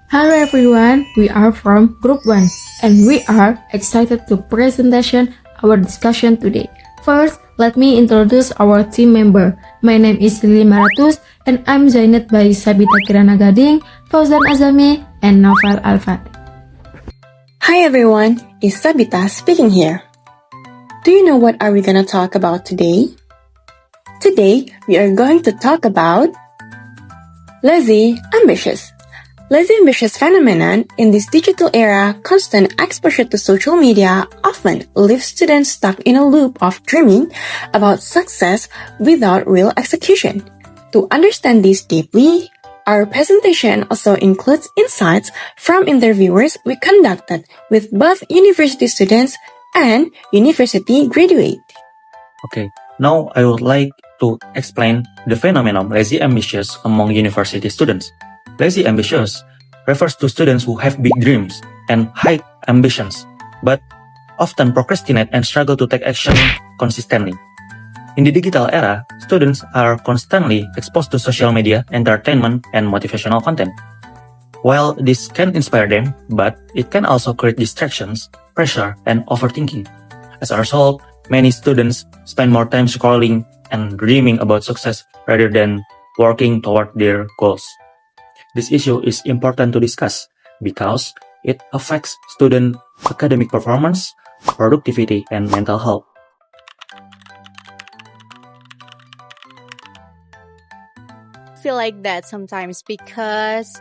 Hello everyone, we are from Group 1 and we are excited to presentation our discussion today. First, let me introduce our team member. My name is Lili Maratus and I'm joined by Sabita Kirana Gading, Fauzan Azami, and Novel Alfat. Hi everyone, it's Sabita speaking here. Do you know what are we gonna talk about today? Today, we are going to talk about lazy ambitious. Lazy ambitious phenomenon in this digital era, constant exposure to social media often leaves students stuck in a loop of dreaming about success without real execution. To understand this deeply, our presentation also includes insights from interviewers we conducted with both university students and university graduates. Okay, now I would like to explain the phenomenon lazy ambitious among university students. Lazy ambitious refers to students who have big dreams and high ambitions, but often procrastinate and struggle to take action consistently. In the digital era, students are constantly exposed to social media, entertainment, and motivational content. While this can inspire them, but it can also create distractions, pressure, and overthinking. As a result, many students spend more time scrolling and dreaming about success rather than working toward their goals. This issue is important to discuss because it affects student academic performance, productivity, and mental health. Feel like that sometimes because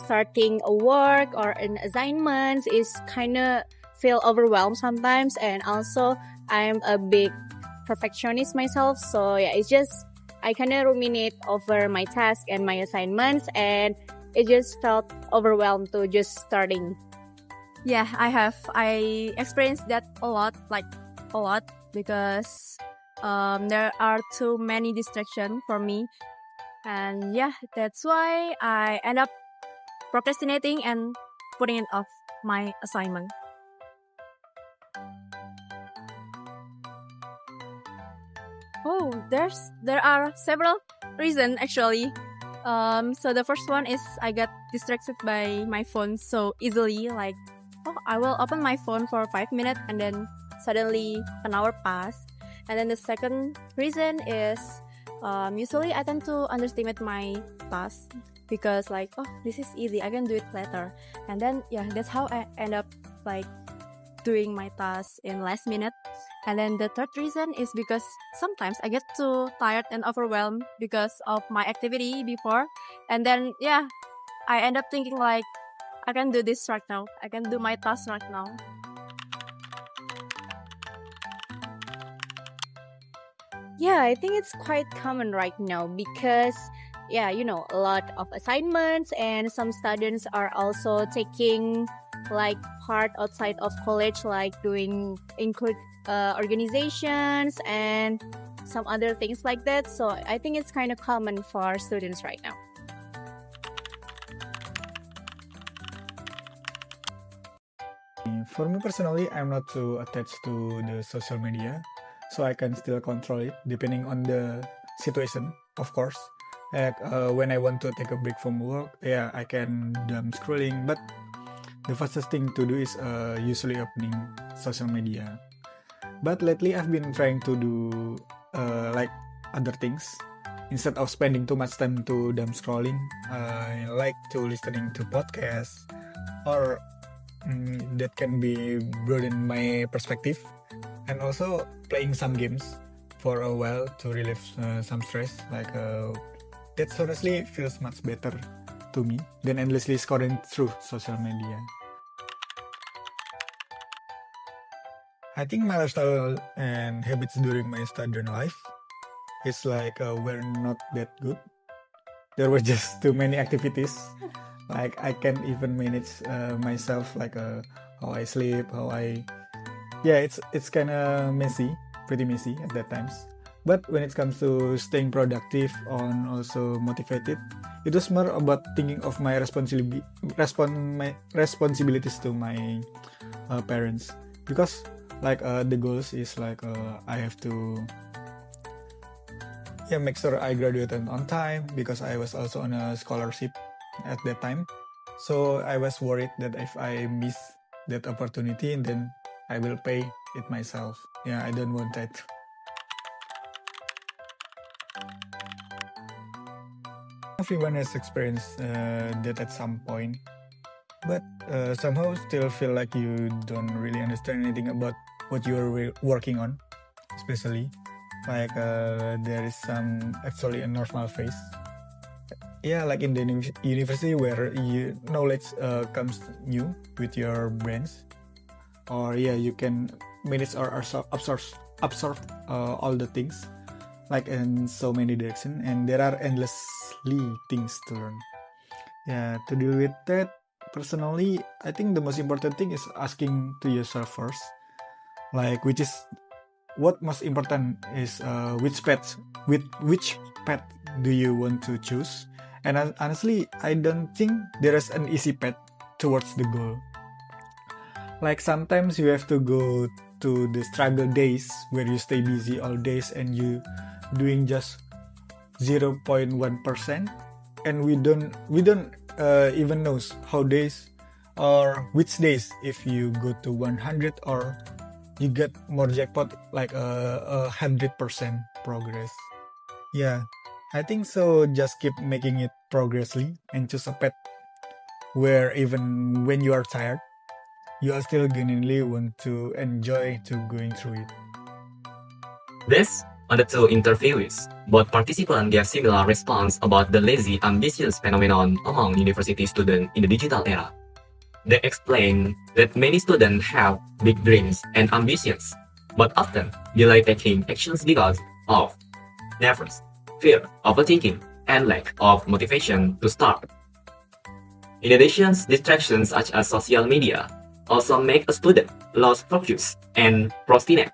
starting a work or an assignment is kind of feel overwhelmed sometimes, and also I'm a big perfectionist myself, so yeah, it's just I kind of ruminate over my task and my assignments, and it just felt overwhelmed to just starting. Yeah, I have. I experienced that a lot because there are too many distractions for me. And yeah, that's why I end up procrastinating and putting it off my assignment. Oh, there are several reasons actually. So the first one is I got distracted by my phone so easily. Like, I will open my phone for 5 minutes and then suddenly an hour passed. And then the second reason is usually I tend to underestimate my task because this is easy, I can do it later. And then that's how I end up doing my task in last minute. And then the third reason is because sometimes I get too tired and overwhelmed because of my activity before. And then I end up thinking I can do this right now. I can do my task right now. Yeah, I think it's quite common right now because a lot of assignments, and some students are also taking part outside of college, like doing include organizations and some other things like that. So I think it's kind of common for students right now. For me personally, I'm not too attached to the social media, so I can still control it depending on the situation, of course. When I want to take a break from work, I can dumb scrolling, but the fastest thing to do is usually opening social media. But lately I've been trying to do other things. Instead of spending too much time to dumb scrolling, I like to listening to podcasts or that can be broaden my perspective, and also playing some games for a while to relieve some stress. That honestly feels much better to me than endlessly scrolling through social media. I think my lifestyle and habits during my student life is were not that good. There were just too many activities. I can't even manage myself, how I sleep, it's kind of messy, pretty messy at that times. But when it comes to staying productive and also motivated, it was more about thinking of my responsibilities to my parents, because the goals is I have to make sure I graduated on time, because I was also on a scholarship at that time. So I was worried that if I miss that opportunity, then I will pay it myself. Yeah, I don't want that. Everyone has experienced that at some point, but somehow still feel like you don't really understand anything about what you're working on, especially like there is some actually a normal phase. Yeah, like in the university where knowledge comes new with your brains, or yeah, you can manage or absorb all the things like in so many directions, and there are endlessly things to learn. Yeah, to deal with that, personally, I think the most important thing is asking to yourself first, like what most important is which path do you want to choose. And honestly, I don't think there is an easy path towards the goal. Like sometimes you have to go to the struggle days where you stay busy all days and you doing just 0.1%, and we don't even knows how days or which days if you go to 100 or you get more jackpot like 100% progress. Yeah, I think so. Just keep making it progressively and choose a path where even when you are tired, you are still genuinely want to enjoy to going through it. Based on the two interviews, both participants gave similar response about the lazy ambitious phenomenon among university students in the digital era. They explain that many students have big dreams and ambitions, but often delay taking actions because of nerves, fear, overthinking, and lack of motivation to start. In addition, distractions such as social media also make a student lose focus and procrastinate,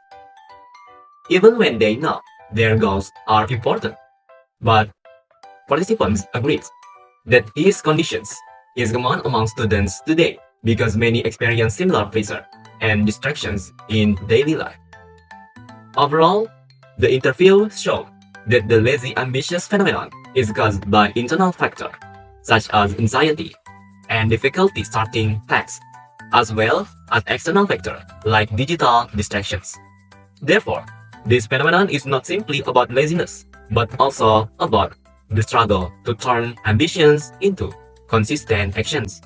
even when they know their goals are important. But participants agreed that these conditions is common among students today because many experience similar pressure and distractions in daily life. Overall, the interview showed that the lazy ambitious phenomenon is caused by internal factors such as anxiety and difficulty starting tasks, as well as external factors like digital distractions. Therefore, this phenomenon is not simply about laziness, but also about the struggle to turn ambitions into consistent actions.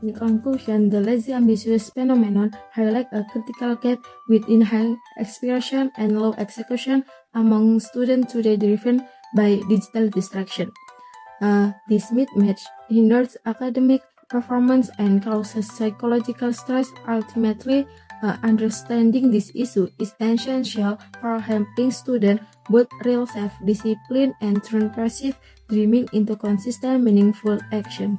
In conclusion, the lazy ambitious phenomenon highlights a critical gap between high expression and low execution among students today driven by digital distraction. This mismatch hinders academic performance and causes psychological stress. Ultimately, understanding this issue is essential for helping students build real self-discipline and turn passive dreaming into consistent, meaningful action.